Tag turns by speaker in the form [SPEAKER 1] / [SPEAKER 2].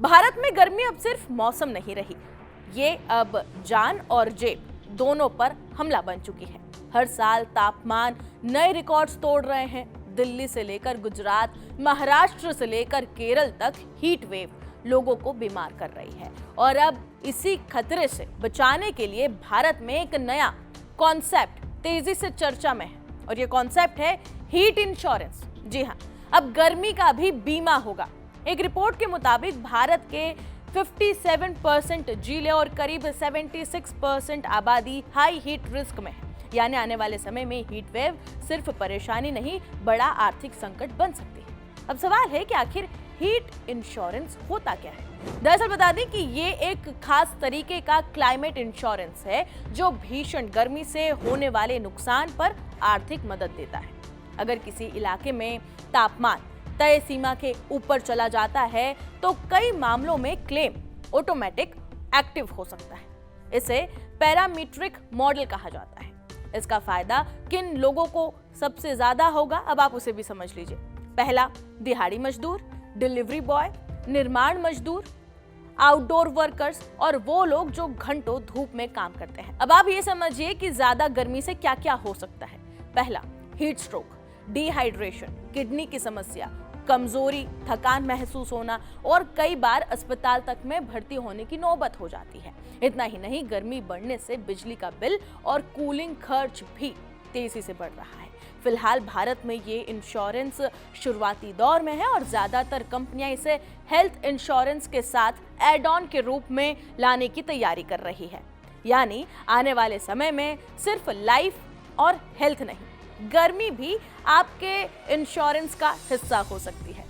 [SPEAKER 1] भारत में गर्मी अब सिर्फ मौसम नहीं रही, ये अब जान और जेब दोनों पर हमला बन चुकी है। हर साल तापमान नए रिकॉर्ड्स तोड़ रहे हैं। दिल्ली से लेकर गुजरात, महाराष्ट्र से लेकर केरल तक हीट वेव लोगों को बीमार कर रही है। और अब इसी खतरे से बचाने के लिए भारत में एक नया कॉन्सेप्ट तेजी से चर्चा में है और ये कॉन्सेप्ट है हीट इंश्योरेंस। जी हाँ, अब गर्मी का भी बीमा होगा। एक रिपोर्ट के मुताबिक भारत के 57% जिले और करीब 76% आबादी हाई हीट रिस्क में है। यानी आने वाले समय में हीट वेव सिर्फ परेशानी नहीं, बड़ा आर्थिक संकट बन सकती है। अब सवाल है कि आखिर हीट इंश्योरेंस होता क्या है? दरअसल बता दें कि ये एक खास तरीके का क्लाइमेट इंश्योरेंस है जो भीषण गर्मी से होने वाले नुकसान पर आर्थिक मदद देता है। अगर किसी इलाके में तापमान तय सीमा के ऊपर चला जाता है तो कई मामलों में क्लेम ऑटोमेटिक एक्टिव हो सकता है। इसे पैरामीट्रिक मॉडल कहा जाता है। इसका फायदा किन लोगों को सबसे ज्यादा होगा, अब आप उसे भी समझ लीजिए। पहला, दिहाड़ी मजदूर, डिलीवरी बॉय, निर्माण मजदूर, आउटडोर वर्कर्स और वो लोग जो घंटों धूप में काम करते हैं। अब आप ये समझिए कि ज्यादा गर्मी से क्या क्या हो सकता है। पहला, हीट स्ट्रोक, डिहाइड्रेशन, किडनी की समस्या, कमजोरी, थकान महसूस होना और कई बार अस्पताल तक में भर्ती होने की नौबत हो जाती है। इतना ही नहीं, गर्मी बढ़ने से बिजली का बिल और कूलिंग खर्च भी तेजी से बढ़ रहा है। फिलहाल भारत में ये इंश्योरेंस शुरुआती दौर में है और ज्यादातर कंपनियां इसे हेल्थ इंश्योरेंस के साथ एड ऑन के रूप में लाने की तैयारी कर रही है। यानी आने वाले समय में सिर्फ लाइफ और हेल्थ नहीं, गर्मी भी आपके इंश्योरेंस का हिस्सा हो सकती है।